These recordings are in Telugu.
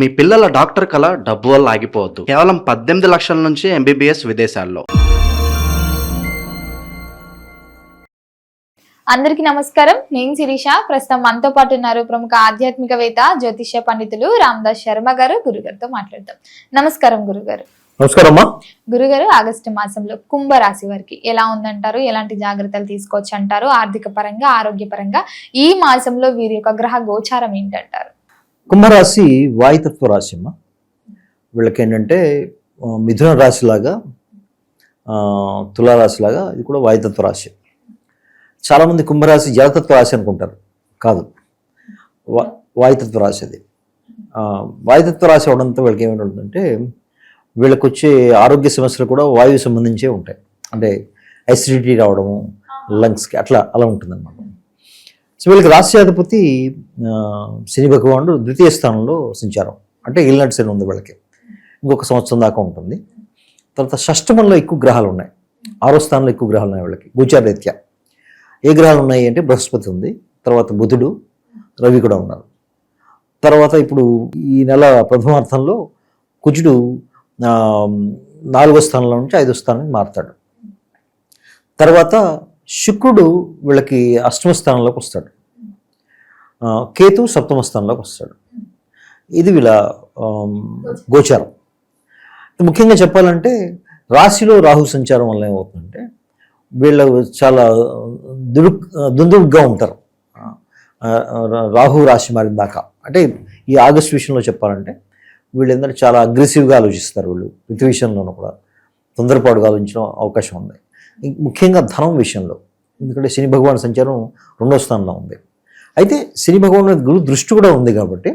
మీ పిల్లల డాక్టర్ కల డబ్బు వల్ల ఆగిపోవద్దు. కేవలం 18 లక్షల నుంచి ఎంబీబీఎస్ విదేశాల్లో. అందరికీ నమస్కారం. నేను శిరీష. ప్రస్తుతం మనతో పాటు ఉన్నారు ప్రముఖ ఆధ్యాత్మికవేత్త జ్యోతిష్య పండితులు రామదాస్ శర్మ గారు. గురుగారితో మాట్లాడతాం. నమస్కారం గురుగారు. నమస్కారం. గురుగారు, ఆగస్టు మాసంలో కుంభరాశి వారికి ఎలా ఉందంటారు? ఎలాంటి జాగ్రత్తలు తీసుకోవచ్చు అంటారు? ఆర్థిక పరంగా, ఆరోగ్యపరంగా ఈ మాసంలో వీరి యొక్క గ్రహ గోచారం ఏంటంటారు? కుంభరాశి వాయుతత్వ రాశి అమ్మ. వీళ్ళకి ఏంటంటే మిథున రాశిలాగా తులారాశిలాగా ఇది కూడా వాయుతత్వ రాశి. చాలామంది కుంభరాశి జలతత్వ రాశి అనుకుంటారు. కాదు, వాయుతత్వ రాశి అది. వాయుతత్వ రాశి అవడంతో వీళ్ళకి ఏమైనా వీళ్ళకి వచ్చే ఆరోగ్య సమస్యలు కూడా వాయువు సంబంధించే ఉంటాయి. అంటే అసిడిటీ రావడము, లంగ్స్కి అలా ఉంటుందన్నమాట. సో వీళ్ళకి రాశ్యాధిపతి శని భగవానుడు ద్వితీయ స్థానంలో సంచారం, అంటే ఇల్నట్ శని ఉంది వీళ్ళకి. ఇంకొక సంవత్సరం దాకా ఉంటుంది. తర్వాత షష్టమంలో ఎక్కువ గ్రహాలు ఉన్నాయి, 6వ స్థానంలో ఎక్కువ గ్రహాలు ఉన్నాయి వీళ్ళకి గోచారరీత్యా. ఏ గ్రహాలు ఉన్నాయి అంటే బృహస్పతి ఉంది, తర్వాత బుధుడు, రవి కూడా ఉన్నారు. తర్వాత ఇప్పుడు ఈ నెల ప్రథమార్థంలో కుజుడు 4వ స్థానంలో నుంచి 5వ స్థానానికి మారుతాడు. తర్వాత శుక్రుడు వీళ్ళకి 8వ స్థానంలోకి వస్తాడు, కేతు 7వ స్థానంలోకి వస్తాడు. ఇది వీళ్ళ గోచారం. ముఖ్యంగా చెప్పాలంటే రాశిలో రాహు సంచారం వల్ల ఏమవుతుందంటే వీళ్ళు చాలా దుందుడుగ్గా ఉంటారు. రాహు రాశి మారిన దాకా, అంటే ఈ ఆగస్టు విషయంలో చెప్పాలంటే వీళ్ళు ఏంటంటే చాలా అగ్రెసివ్గా ఆలోచిస్తారు. వీళ్ళు ప్రతి విషయంలోనూ కూడా తొందరపాటుగా ఆలోచించడం అవకాశం ఉంది. ముఖ్యంగా ధనం విషయంలో, ఎందుకంటే శని భగవాన్ సంచారం 2వ స్థానంలో ఉంది. అయితే శని భగవాన్ మీద గురు దృష్టి కూడా ఉంది కాబట్టి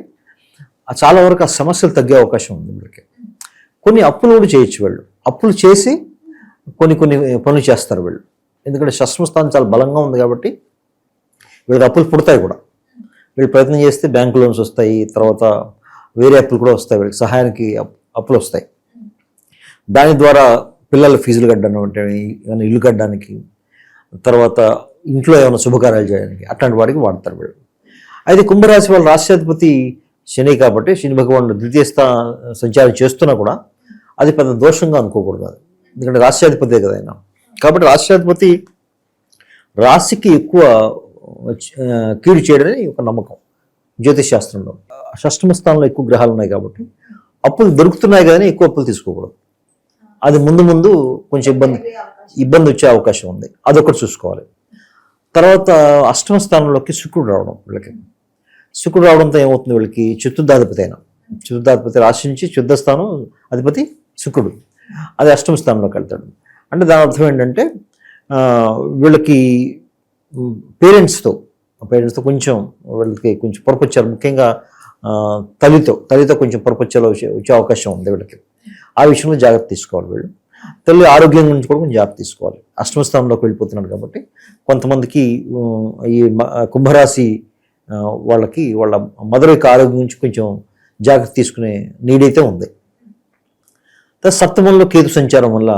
చాలా వరకు ఆ సమస్యలు తగ్గే అవకాశం ఉంది వీళ్ళకి. కొన్ని అప్పులు కూడా చేయొచ్చు వీళ్ళు. అప్పులు చేసి కొన్ని పనులు చేస్తారు వీళ్ళు, ఎందుకంటే షష్టమ స్థానం చాలా బలంగా ఉంది కాబట్టి వీళ్ళకి అప్పులు పుడతాయి కూడా. వీళ్ళు ప్రయత్నం చేస్తే బ్యాంకు లోన్స్ వస్తాయి, తర్వాత వేరే అప్పులు కూడా వస్తాయి. వీళ్ళకి సహాయానికి అప్పులు వస్తాయి. దాని ద్వారా పిల్లల ఫీజులు కట్టడానికి, ఏమైనా ఇల్లు కట్టడానికి, తర్వాత ఇంట్లో ఏమైనా శుభకార్యాలు చేయడానికి, అట్లాంటి వాడికి వాడతారు వీళ్ళు. అయితే కుంభరాశి వాళ్ళ రాష్ట్రాధిపతి శని కాబట్టి శని భగవానుడు ద్వితీయ సంచారం చేస్తున్నా కూడా అది పెద్ద దోషంగా అనుకోకూడదు. అది ఎందుకంటే రాష్ట్రాధిపతే కదా ఆయన. కాబట్టి రాష్ట్రాధిపతి రాశికి ఎక్కువ కీడు చేయడమే ఒక నమ్మకం జ్యోతిష్ శాస్త్రంలో. షష్టమ స్థానంలో ఎక్కువ గ్రహాలు ఉన్నాయి కాబట్టి అప్పులు దొరుకుతున్నాయి కానీ ఎక్కువ అప్పులు తీసుకోకూడదు. అది ముందు కొంచెం ఇబ్బంది వచ్చే అవకాశం ఉంది, అదొకటి చూసుకోవాలి. తర్వాత 8వ స్థానంలోకి శుక్రుడు రావడం, వీళ్ళకి శుక్రుడు రావడంతో ఏమవుతుంది, వీళ్ళకి చతుర్థాధిపతి రాశి నుంచి శుద్ధ స్థానం అధిపతి శుక్రుడు, అది 8వ స్థానంలోకి వెళ్తాడు. అంటే దాని అర్థం ఏంటంటే వీళ్ళకి పేరెంట్స్తో కొంచెం వీళ్ళకి కొంచెం పొరపచ్చారు, ముఖ్యంగా తల్లితో కొంచెం పొరపచ్చాలు వచ్చే అవకాశం ఉంది వీళ్ళకి. ఆ విషయంలో జాగ్రత్త తీసుకోవాలి వీళ్ళు. తల్లి ఆరోగ్యం గురించి కూడా కొంచెం జాగ్రత్త తీసుకోవాలి. 8వ స్థానంలోకి వెళ్ళిపోతున్నాడు కాబట్టి కొంతమందికి ఈ కుంభరాశి వాళ్ళకి వాళ్ళ మదర్ యొక్క ఆరోగ్యం గురించి కొంచెం జాగ్రత్త తీసుకునే నీడైతే ఉంది. సప్తమంలో కేతు సంచారం వల్ల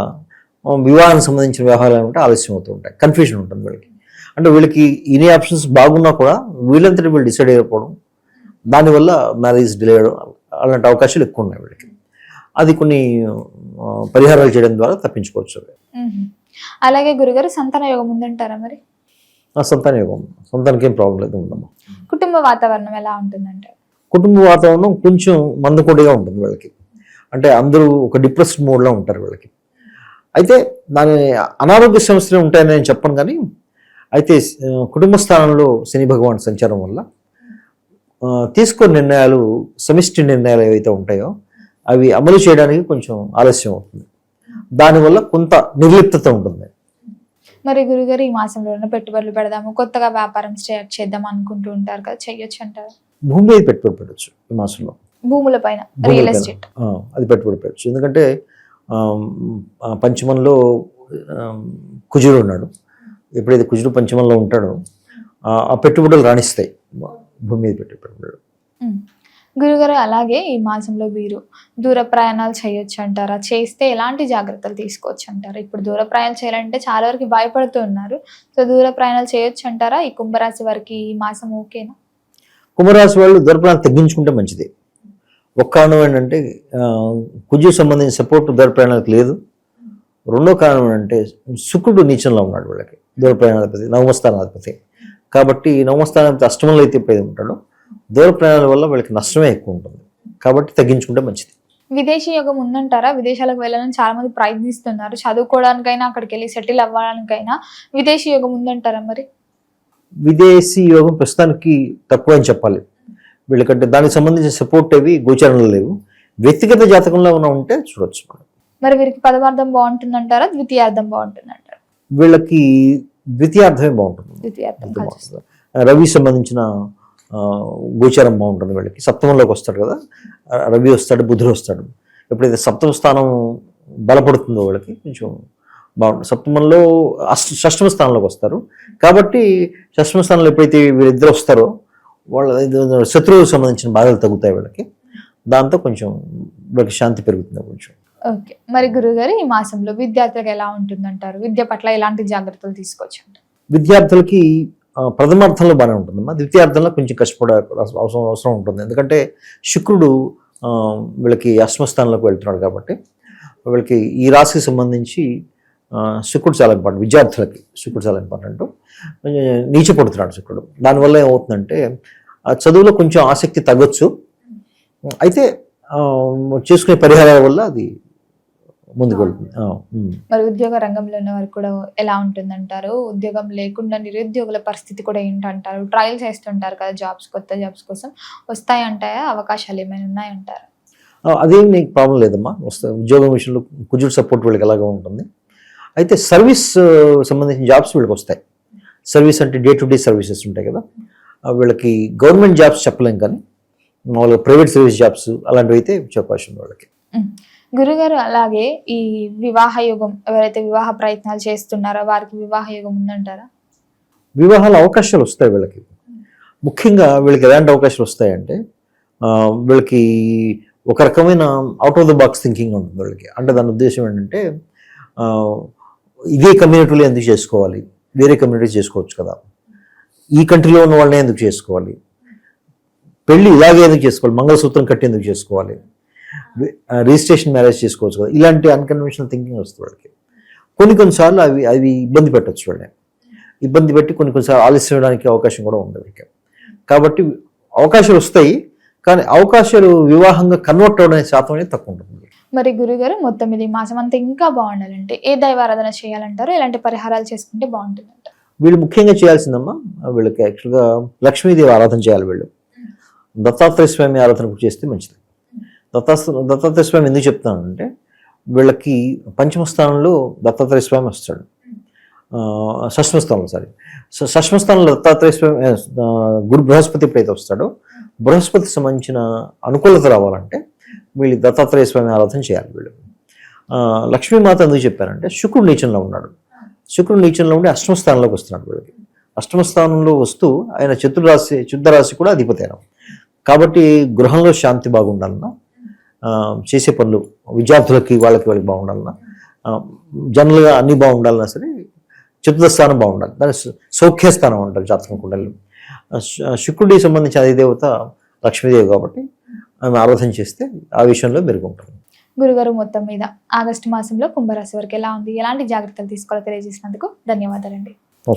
వివాహానికి సంబంధించిన వ్యవహారాలు అంటే ఆలస్యం అవుతూ ఉంటాయి, కన్ఫ్యూజన్ ఉంటుంది వీళ్ళకి. అంటే వీళ్ళకి ఇన్ని ఆప్షన్స్ బాగున్నా కూడా వీళ్ళంతటి వీళ్ళు డిసైడ్ అయిపోవడం, దానివల్ల మ్యారేజ్ డిలే అవ్వడం, అలాంటి అవకాశాలు ఎక్కువ ఉన్నాయి వీళ్ళకి. అది కొన్ని పరిహారాలు చేయడం ద్వారా తప్పించుకోవచ్చు. అలాగే గురుగారు, సంతాన యోగం ఉందంటారా మరి? సంతాన యోగం, సంతానికి ఏం ప్రాబ్లం లేదు, ఉందమ్మా. కుటుంబ వాతావరణం ఎలా ఉంటుందంటారు? కుటుంబ వాతావరణం కొంచెం మందకొడిగా ఉంటుంది వీళ్ళకి. అంటే అందరూ ఒక డిప్రెస్డ్ మోడ్లో ఉంటారు వీళ్ళకి. అయితే దాని అనారోగ్య సమస్యలు ఉంటాయని నేను చెప్పను, కానీ అయితే కుటుంబ స్థానంలో శని భగవాన్ సంచారం వల్ల తీసుకునే నిర్ణయాలు, సమిష్టి నిర్ణయాలు ఏవైతే ఉంటాయో అవి అమలు చేయడానికి కొంచెం ఆలస్యం అవుతుంది. దానివల్ల కొంత నిర్లిప్తత ఉంటుంది. మరి గురుగారు, ఈ మాసంలో పెట్టుబడులు పెడదాము, కొత్తగా వ్యాపారం స్టార్ట్ చేద్దాం అనుకుంటూ ఉంటారు కదా, చెయ్యొచ్చు అంటారు? భూమి మీద పెట్టుబడి పెట్టచ్చు ఈ మాసంలో, భూముల పైన, రియల్ ఎస్టేట్, అది పెట్టుబడి పెట్టచ్చు. ఎందుకంటే పంచమంలో కుజుడు ఉన్నాడు. ఎప్పుడైతే కుజుడు పంచమంలో ఉంటాడో ఆ పెట్టుబడులు రాణిస్తాయి భూమి మీద పెట్టుబడులు. గురుగారు, అలాగే ఈ మాసంలో వీరు దూర ప్రయాణాలు చేయొచ్చు అంటారా? చేస్తే ఎలాంటి జాగ్రత్తలు తీసుకోవచ్చు అంటారా? ఇప్పుడు దూర ప్రయాణాలు చేయాలంటే చాలా వరకు భయపడుతూ ఉన్నారు. సో దూర ప్రయాణాలు చేయొచ్చు అంటారా? ఈ కుంభరాశి వారికి ఈ మాసం ఓకేనా? కుంభరాశి వాళ్ళు దూర ప్రయాణాలు తగ్గించుకుంటే మంచిది. ఒక కారణం ఏంటంటే కుజుకు సంబంధించిన సపోర్ట్ దూర ప్రయాణాలకు లేదు. రెండో కారణం ఏంటంటే శుక్రుడు నీచంలో ఉన్నాడు వీళ్ళకి, దూర ప్రయాణాధిపతి, నవమస్థానాధిపతి. కాబట్టి నవమస్థానాధిపతి అష్టమంలో అయితే ఎప్పుడైతే ఉంటాడో దూర ప్రయాణాల వల్ల వీళ్ళకి నష్టమే ఎక్కువ ఉంటుంది. కాబట్టి తగ్గించుకుంటే మంచిది. విదేశీ యోగం ఉందంటారా? విదేశాలకు వెళ్ళాలని చాలా మంది ప్రయత్నిస్తున్నారు. చదువుకోవడానికైనా అక్కడికి వెళ్ళి సెటిల్ అవ్వడానికైనా విదేశీ యోగం ఉందంటారా మరి? విదేశీ యోగం ప్రస్తుతానికి తక్కువ అని చెప్పాలి వీళ్ళకంటే. దానికి సంబంధించిన సపోర్ట్ అవి గోచారంలో లేవు. వ్యక్తిగత జాతకంలో ఏమైనా ఉంటే చూడొచ్చు మనం. మరి వీరికి ప్రథమార్థం బాగుంటుందంటారా, ద్వితీయార్థం బాగుంటుందంటారా? వీళ్ళకి ద్వితీయార్థమే బాగుంటుంది. ద్వితీయార్థం కలిసి వస్తుంది. రవి సంబంధించిన గోచారం బాగుంటుంది వీళ్ళకి. సప్తమంలోకి వస్తాడు కదా, రవి వస్తాడు, బుధుడు వస్తాడు. ఎప్పుడైతే సప్తమ స్థానం బలపడుతుందో వాళ్ళకి కొంచెం బాగుంటుంది. సప్తమంలో షష్టమ స్థానంలోకి వస్తారు. కాబట్టి షష్టమ స్థానంలో ఎప్పుడైతే వీళ్ళిద్దరు వస్తారో వాళ్ళ శత్రువులకు సంబంధించిన బాధలు తగ్గుతాయి వీళ్ళకి. దాంతో కొంచెం వీళ్ళకి శాంతి పెరుగుతుంది కొంచెం. ఓకే. మరి గురుగారు ఈ మాసంలో విద్యార్థులకు ఎలా ఉంటుందంటారు? విద్య పట్ల ఎలాంటి జాగ్రత్తలు తీసుకోవచ్చు అంటారు? విద్యార్థులకి ప్రథమార్థంలో బాగానే ఉంటుందమ్మా. ద్వితీయార్థంలో కొంచెం కష్టపడే అవసరం ఉంటుంది. ఎందుకంటే శుక్రుడు వీళ్ళకి అష్టమస్థానంలోకి వెళ్తున్నాడు. కాబట్టి వీళ్ళకి ఈ రాశికి సంబంధించి శుక్రుడు చాలా ఇంపార్టెంట్. విద్యార్థులకి శుక్రుడు చాలా ఇంపార్టెంట్. నీచపడుతున్నాడు శుక్రుడు. దానివల్ల ఏమవుతుందంటే చదువులో కొంచెం ఆసక్తి తగ్గొచ్చు. అయితే చేసుకునే పరిహారాల వల్ల అది ముందుకు వెళ్తుంది. మరి ఉద్యోగ రంగంలో ఉన్న వారికి కూడా ఎలా ఉంటుందంటారు? ఉద్యోగం లేకుండా నిరుద్యోగుల పరిస్థితి కూడా ఏంటంటారు? ట్రయల్స్ వేస్తుంటారు కదా జాబ్స్, కొత్త జాబ్స్ కోసం వస్తాయంటాయా? అవకాశాలు ఏమైనా ఉన్నాయంటారా? అదేం నీకు ప్రాబ్లం లేదమ్మా. వస్తాయి. ఉద్యోగం విషయంలో కుజుడు సపోర్ట్ వీళ్ళకి ఎలాగో ఉంటుంది. అయితే సర్వీస్ సంబంధించిన జాబ్స్ వీళ్ళకి వస్తాయి. సర్వీస్ అంటే డే టు డే సర్వీసెస్ ఉంటాయి కదా, వీళ్ళకి గవర్నమెంట్ జాబ్స్ చెప్పలేం, కానీ మామూలుగా ప్రైవేట్ సర్వీస్ జాబ్స్ అలాంటివి అయితే చెప్పాల్సింది వాళ్ళకి. గురుగారు, అలాగే ఈ వివాహ యోగం, ఎవరైతే వివాహ ప్రయత్నాలు చేస్తున్నారో వారికి వివాహ యోగం ఉందంటారా? వివాహాల అవకాశాలు వస్తాయి వీళ్ళకి. ముఖ్యంగా వీళ్ళకి ఎలాంటి అవకాశాలు వస్తాయంటే వీళ్ళకి ఒక రకమైన out of the box thinking ఉంటుంది వీళ్ళకి. అంటే దాని ఉద్దేశం ఏంటంటే ఇదే కమ్యూనిటీలో ఎందుకు చేసుకోవాలి, వేరే కమ్యూనిటీ చేసుకోవచ్చు కదా, ఈ కంట్రీలో ఉన్న వాళ్ళనే ఎందుకు చేసుకోవాలి, పెళ్ళి ఇలాగే ఎందుకు చేసుకోవాలి, మంగళసూత్రం కట్టి ఎందుకు చేసుకోవాలి, రిజిస్ట్రేషన్ మ్యారేజ్ చేసుకోవచ్చు కదా, ఇలాంటి అన్కన్వెన్షనల్ థింకింగ్ వస్తుంది వాళ్ళకి. కొన్నిసార్లు అవి ఇబ్బంది పెట్టచ్చు వాళ్ళని. ఇబ్బంది పెట్టి కొన్నిసార్లు ఆలస్యం చేయడానికి అవకాశం కూడా ఉంది వీళ్ళకి. కాబట్టి అవకాశాలు వస్తాయి, కానీ అవకాశాలు వివాహంగా కన్వర్ట్ అవ్వడానికి శాతం అనేది తక్కువ ఉంటుంది. మరి గురుగారు, మొత్తం ఇది మాసం అంతా ఇంకా బాగుండాలంటే ఏ దైవారాధన చేయాలంటారు? ఎలాంటి పరిహారాలు చేసుకుంటే బాగుంటుందంట? వీళ్ళు ముఖ్యంగా చేయాల్సిందమ్మా, వీళ్ళకి యాక్చువల్గా లక్ష్మీదేవి ఆరాధన చేయాలి. వీళ్ళు దత్తాత్రేయ స్వామి ఆరాధన చేస్తే మంచిది. దత్తాత్రేయ స్వామి ఎందుకు చెప్తానంటే వీళ్ళకి పంచమ స్థానంలో దత్తాత్రేయ స్వామి వస్తాడు, షష్ఠమ స్థానంలో షష్ఠమ స్థానంలో దత్తాత్రేయ స్వామి గురు బృహస్పతి ఎప్పుడైతే వస్తాడో బృహస్పతికి సంబంధించిన అనుకూలత రావాలంటే వీళ్ళు దత్తాత్రేయ స్వామి ఆరాధన చేయాలి. వీళ్ళు లక్ష్మీమాత ఎందుకు చెప్పారంటే శుక్రుడు నీచంలో ఉన్నాడు. శుక్రుడు నీచంలో ఉండి అష్టమ స్థానంలోకి వస్తున్నాడు. వీళ్ళకి అష్టమ స్థానంలో వస్తూ ఆయన శుద్ధరాశి కూడా అధిపతి అయిన. కాబట్టి గృహంలో శాంతి బాగుండాలన్నా, చేసే పనులు విద్యార్థులకి వాళ్ళకి బాగుండాలన్నా, జనరల్గా అన్ని బాగుండాలన్నా సరే చతుర్థ స్థానం బాగుండాలి. దాని సౌఖ్యస్థానం అంటారు జాతకం కుండలి. శుక్రుడికి సంబంధించిన అధిదేవత లక్ష్మీదేవి కాబట్టి ఆమె ఆరాధన చేస్తే ఆ విషయంలో మెరుగుంటుంది. గురుగారు, మొత్తం మీద ఆగస్టు మాసంలో కుంభరాశి వరకు ఎలా ఉంది, ఎలాంటి జాగ్రత్తలు తీసుకోవాలో తెలియజేసినందుకు ధన్యవాదాలండి.